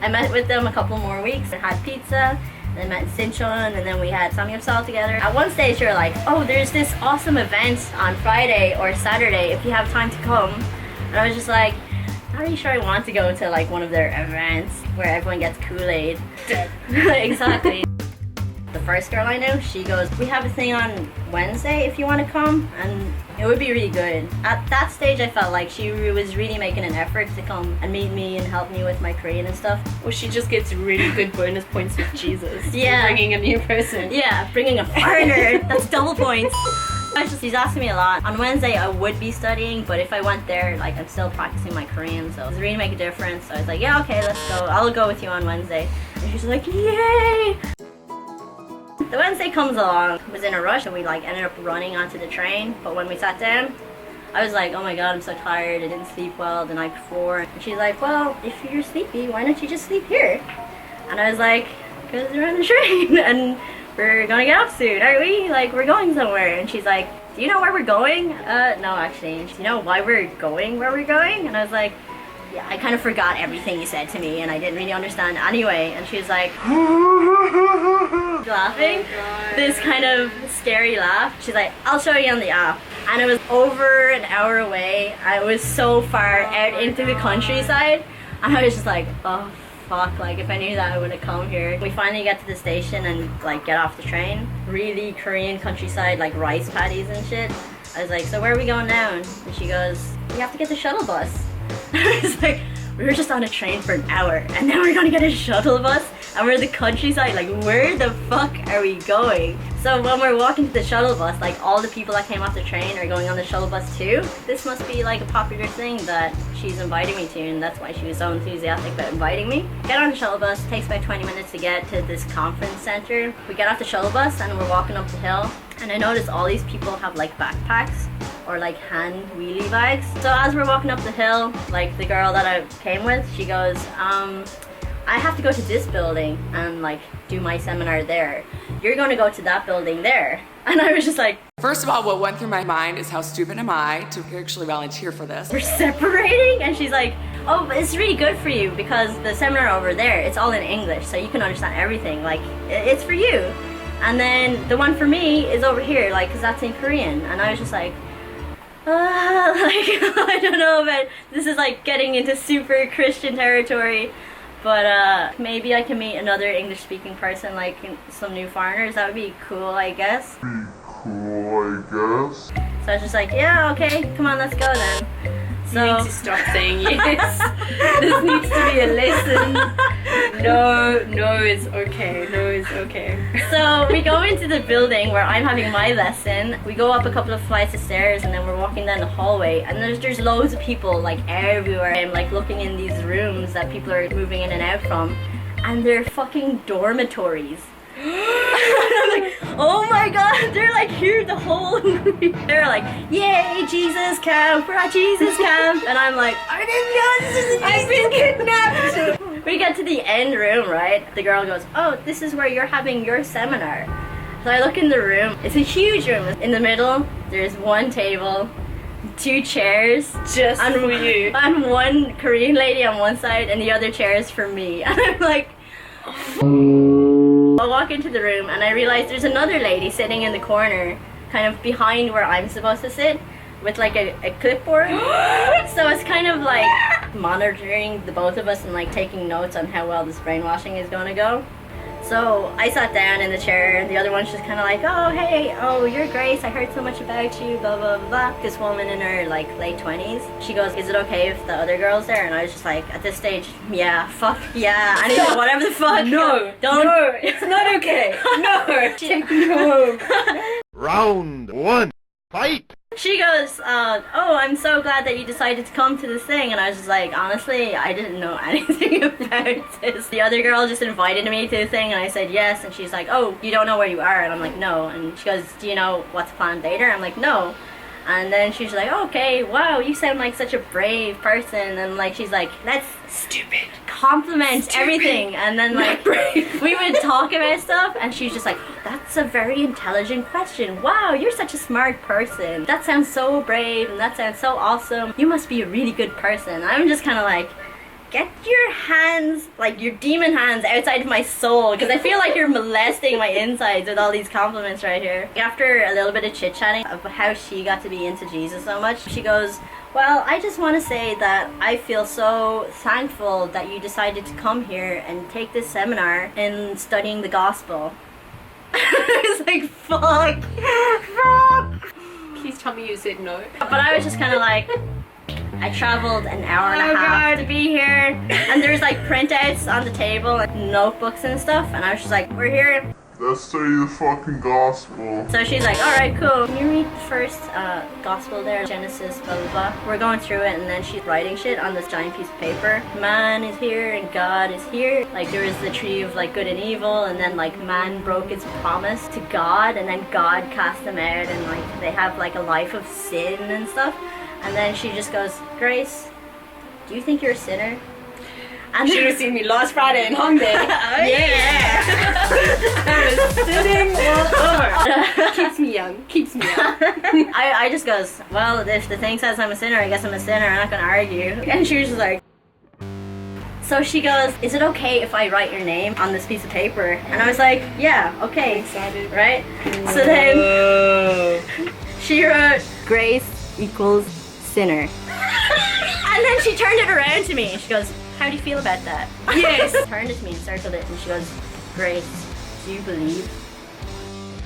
I met with them a couple more weeks and had pizza. Then met in Sinchon, and then we had samgyeopsal together. At one stage, they were like, "Oh, there's this awesome event on Friday or Saturday if you have time to come." And I was just like, not really sure I want to go to like one of their events where everyone gets Kool-Aid. Exactly. The first girl I knew, she goes, "We have a thing on Wednesday if you want to come," and it would be really good. At that stage, I felt like she was really making an effort to come and meet me and help me with my Korean and stuff. Well, she just gets really good bonus points with Jesus. Yeah. Bringing a new person. Yeah, bringing a foreigner. That's double points. She's asking me a lot. On Wednesday, I would be studying, but if I went there, like, I'm still practicing my Korean, so it really make a difference. So I was like, yeah, okay, let's go. I'll go with you on Wednesday. And she's like, yay! The Wednesday comes along. I was in a rush and we like ended up running onto the train, but when we sat down, I was like, oh my god, I'm so tired, I didn't sleep well the night before. And she's like, well, if you're sleepy, why don't you just sleep here? And I was like, because we're on the train and we're gonna get off soon, aren't we? Like, we're going somewhere. And she's like, do you know where we're going? No, actually. And she's, you know why we're going where we're going? And I was like, yeah, I kind of forgot everything you said to me and I didn't really understand anyway. And she was like, laughing, this kind of scary laugh. She's like, I'll show you on the app. And it was over an hour away. I was so far out into the countryside. And I was just like, oh fuck, like if I knew that I would have come here. We finally get to the station and like get off the train. Really Korean countryside, like rice paddies and shit. I was like, so where are we going now? And she goes, we have to get the shuttle bus. I was like, we were just on a train for an hour and now we're gonna get a shuttle bus and we're in the countryside, like where the fuck are we going? So when we're walking to the shuttle bus, like all the people that came off the train are going on the shuttle bus too. This must be like a popular thing that she's inviting me to, and that's why she was so enthusiastic about inviting me. Get on the shuttle bus, it takes about 20 minutes to get to this conference center. We get off the shuttle bus and we're walking up the hill, and I noticed all these people have like backpacks or like hand wheelie bags. So as we're walking up the hill, like the girl that I came with, she goes, I have to go to this building and like do my seminar there. You're gonna go to that building there. And I was just like, first of all, what went through my mind is how stupid am I to actually volunteer for this? we're separating? And she's like, oh, but it's really good for you because the seminar over there, it's all in English, so you can understand everything. Like, it's for you. And then the one for me is over here, like, cause that's in Korean. And I was just like, like, I don't know, but this is like getting into super Christian territory. But maybe I can meet another English-speaking person, like some new foreigners. That would be cool, I guess. So I was just like, yeah, okay, come on, let's go then. So You need to stop saying yes. This needs to be a lesson. No is okay. No is okay. So we go into the building where I'm having my lesson. We go up a couple of flights of stairs and then we're walking down the hallway, and there's loads of people like everywhere. I'm like looking in these rooms that people are moving in and out from, and they're fucking dormitories. And I'm like, oh my god, they're like here the whole movie. They're like, yay, Jesus camp, we're at Jesus camp. And I'm like, I didn't know this is I've been kidnapped. We get to the end room, right? The girl goes, oh, this is where you're having your seminar. So I look in the room. It's a huge room. In the middle, there's one table, 2 chairs. Just for you. And one Korean lady on one side and the other chair is for me. And I'm like, I walk into the room and I realize there's another lady sitting in the corner, kind of behind where I'm supposed to sit, with like a clipboard. So it's kind of like monitoring the both of us and like taking notes on how well this brainwashing is going to go. So I sat down in the chair and the other one's just kind of like, oh hey, oh you're Grace, I heard so much about you, blah blah blah. This woman in her like late 20s, she goes, is it okay if the other girl's there? And I was just like, at this stage, yeah, fuck yeah, I need whatever the fuck. No, don't. No, it's not okay. No, take me home. Round 1, fight! She goes, oh, I'm so glad that you decided to come to this thing. And I was just like, honestly, I didn't know anything about this. The other girl just invited me to the thing and I said yes. And she's like, oh, you don't know where you are? And I'm like, no. And she goes, do you know what's planned later? I'm like, no. And then she's like, oh, okay, wow, you sound like such a brave person. And like, she's like, that's stupid. Compliment everything. And then like, we would talk about stuff and she's just like, that's a very intelligent question. Wow, you're such a smart person. That sounds so brave and that sounds so awesome. You must be a really good person. I'm just kind of like, get your hands, like your demon hands, outside of my soul, because I feel like you're molesting my insides with all these compliments right here. After a little bit of chit-chatting about how she got to be into Jesus so much, she goes, well, I just want to say that I feel so thankful that you decided to come here and take this seminar in studying the gospel. I was like, fuck. Please tell me you said no. But I was just kind of like, I traveled an hour and a half to be here, and there's like printouts on the table, like notebooks and stuff, and I was just like, we're here. Let's study the fucking gospel. So she's like, alright, cool. Can you read the first gospel there? Genesis, blah, blah, blah. We're going through it, and then she's writing shit on this giant piece of paper. Man is here, and God is here. Like, there is the tree of, like, good and evil, and then, like, man broke its promise to God, and then God cast them out, and, like, they have, like, a life of sin and stuff. And then she just goes, Grace, do you think you're a sinner? And Should have seen me last Friday in Hong Kong. yeah. I was sitting all over. Keeps me young. Keeps me young. I just goes, well, if the thing says I'm a sinner, I guess I'm a sinner. I'm not gonna argue. And she was just like, so she goes, is it okay if I write your name on this piece of paper? And I was like, yeah, okay. Excited. Right? So then she wrote, Grace equals sinner. And then she turned it around to me and she goes, how do you feel about that? Yes. Turned it to me and circled it and she goes, Grace, do you believe?